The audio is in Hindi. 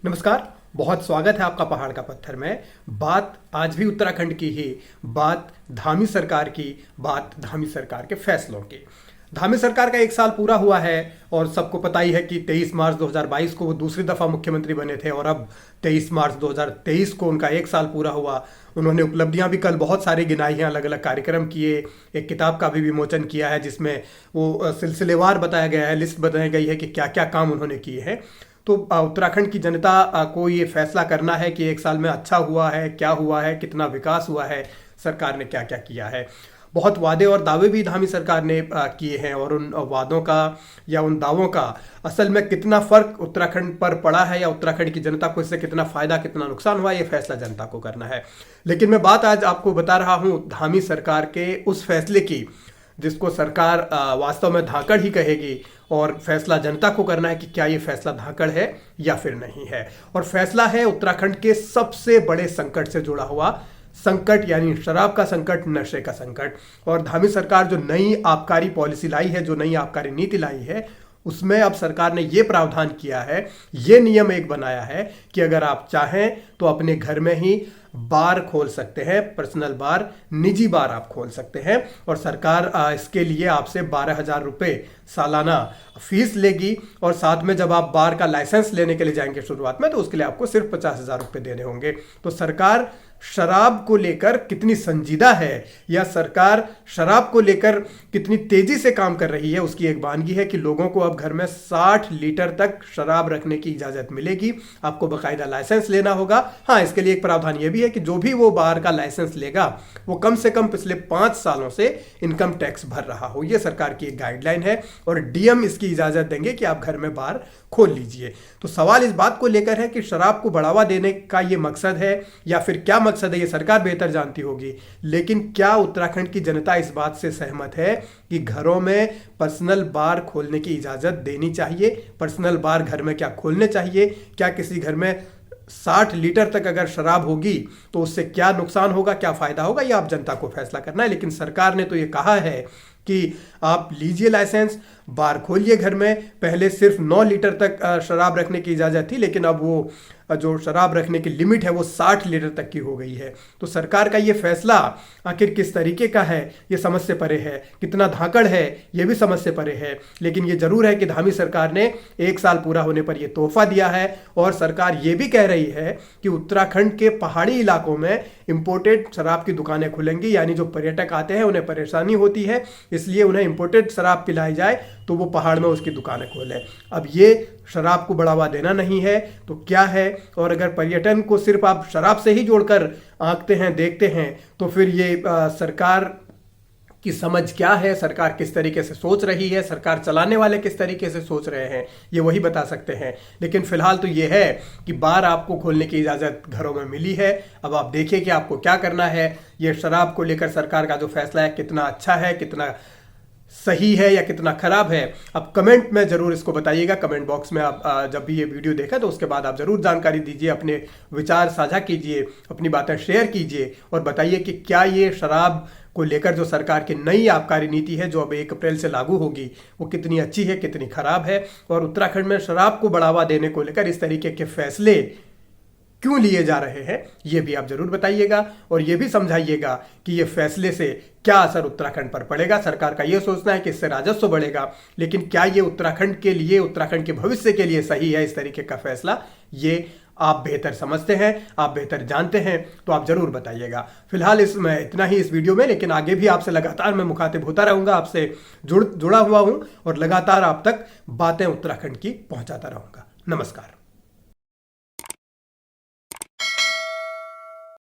नमस्कार। बहुत स्वागत है आपका पहाड़ का पत्थर में। बात आज भी उत्तराखंड की ही, बात धामी सरकार की, बात धामी सरकार के फैसलों की। धामी सरकार का 1 साल पूरा हुआ है और सबको पता ही है कि 23 मार्च 2022 को वो दूसरी दफा मुख्यमंत्री बने थे और अब 23 मार्च 2023 को उनका 1 साल पूरा हुआ। उन्होंने उपलब्धियां भी कल बहुत सारी गिनाई हैं, अलग अलग कार्यक्रम किए, एक किताब का भी विमोचन किया है जिसमें वो सिलसिलेवार बताया गया है, लिस्ट बताई गई है कि क्या क्या काम उन्होंने किए हैं। तो उत्तराखंड की जनता को ये फैसला करना है कि 1 साल में अच्छा हुआ है, क्या हुआ है, कितना विकास हुआ है, सरकार ने क्या क्या किया है। बहुत वादे और दावे भी धामी सरकार ने किए हैं और उन वादों का या उन दावों का असल में कितना फर्क उत्तराखंड पर पड़ा है या उत्तराखंड की जनता को इससे कितना फायदा कितना नुकसान हुआ, ये फैसला जनता को करना है। लेकिन मैं बात आज आपको बता रहा हूँ धामी सरकार के उस फैसले की जिसको सरकार वास्तव में धाकड़ ही कहेगी और फैसला जनता को करना है कि क्या ये फैसला धाकड़ है या फिर नहीं है। और फैसला है उत्तराखंड के सबसे बड़े संकट से जुड़ा हुआ संकट, यानी शराब का संकट, नशे का संकट। और धामी सरकार जो नई आबकारी पॉलिसी लाई है, जो नई आबकारी नीति लाई है, उसमें अब सरकार ने ये प्रावधान किया है, ये नियम एक बनाया है कि अगर आप चाहें तो अपने घर में ही बार खोल सकते हैं, पर्सनल बार, निजी बार आप खोल सकते हैं। और सरकार इसके लिए आपसे 12,000 रुपये सालाना फीस लेगी और साथ में जब आप बार का लाइसेंस लेने के लिए जाएंगे शुरुआत में तो उसके लिए आपको सिर्फ 50,000 रुपये देने होंगे। तो सरकार शराब को लेकर कितनी संजीदा है या सरकार शराब को लेकर कितनी तेजी से काम कर रही है, उसकी एक वानगी है कि लोगों को अब घर में 60 लीटर तक शराब रखने की इजाजत मिलेगी। आपको बाकायदा लाइसेंस लेना होगा। हाँ, इसके लिए एक प्रावधान यह भी है कि जो भी वो बार का लाइसेंस लेगा वो कम से कम पिछले 5 सालों से इनकम टैक्स भर रहा हो। यह सरकार की एक गाइडलाइन है और डीएम इसकी इजाजत देंगे कि आप घर में बार खोल लीजिए। तो सवाल इस बात को लेकर है कि शराब को बढ़ावा देने का ये मकसद है या फिर क्या मकसद है, ये सरकार बेहतर जानती होगी। लेकिन क्या उत्तराखंड की जनता इस बात से सहमत है कि घरों में पर्सनल बार खोलने की इजाजत देनी चाहिए? पर्सनल बार घर में क्या खोलने चाहिए? क्या किसी घर में 60 लीटर तक अगर शराब होगी तो उससे क्या नुकसान होगा, क्या फायदा होगा, ये आप जनता को फैसला करना है। लेकिन सरकार ने तो ये कहा है कि आप लीजिए लाइसेंस, बार खोलिए घर में। पहले सिर्फ 9 लीटर तक शराब रखने की इजाज़त थी, लेकिन अब वो जो शराब रखने की लिमिट है वो 60 लीटर तक की हो गई है। तो सरकार का ये फैसला आखिर किस तरीके का है, ये समझ से परे है। कितना धाकड़ है, ये भी समझ से परे है। लेकिन ये जरूर है कि धामी सरकार ने 1 साल पूरा होने पर यह तोहफा दिया है और सरकार ये भी कह रही है कि उत्तराखंड के पहाड़ी इलाकों में इंपोर्टेड शराब की दुकानें खुलेंगी, यानी जो पर्यटक आते हैं उन्हें परेशानी होती है, इसलिए उन्हें इंपोर्टेड शराब पिलाई जाए तो वो पहाड़ में उसकी दुकानें खोलें। अब ये शराब को बढ़ावा देना नहीं है तो क्या है? और अगर पर्यटन को सिर्फ आप शराब से ही जोड़कर आंकते हैं, देखते हैं, तो फिर ये सरकार की समझ क्या है, सरकार किस तरीके से सोच रही है, सरकार चलाने वाले किस तरीके से सोच रहे हैं, ये वही बता सकते हैं। लेकिन फिलहाल तो ये है कि बार आपको खोलने की इजाज़त घरों में मिली है। अब आप देखिए कि आपको क्या करना है। ये शराब को लेकर सरकार का जो फैसला है कितना अच्छा है, कितना सही है या कितना खराब है, अब कमेंट में जरूर इसको बताइएगा। कमेंट बॉक्स में आप जब भी ये वीडियो देखा तो उसके बाद आप जरूर जानकारी दीजिए, अपने विचार साझा कीजिए, अपनी बातें शेयर कीजिए और बताइए कि क्या ये शराब को लेकर जो सरकार की नई आबकारी नीति है जो अब 1 अप्रैल से लागू होगी वो कितनी अच्छी है, कितनी खराब है। और उत्तराखंड में शराब को बढ़ावा देने को लेकर इस तरीके के फैसले क्यों लिए जा रहे हैं, ये भी आप जरूर बताइएगा और ये भी समझाइएगा कि ये फैसले से क्या असर उत्तराखंड पर पड़ेगा। सरकार का ये सोचना है कि इससे राजस्व बढ़ेगा, लेकिन क्या ये उत्तराखंड के लिए, उत्तराखंड के भविष्य के लिए सही है इस तरीके का फैसला? ये आप बेहतर समझते हैं, आप बेहतर जानते हैं, तो आप जरूर बताइएगा। फिलहाल इसमें इतना ही इस वीडियो में, लेकिन आगे भी आपसे लगातार मैं मुखातिब होता रहूंगा, आपसे जुड़ा हुआ हूं और लगातार आप तक बातें उत्तराखंड की पहुंचाता रहूंगा। नमस्कार।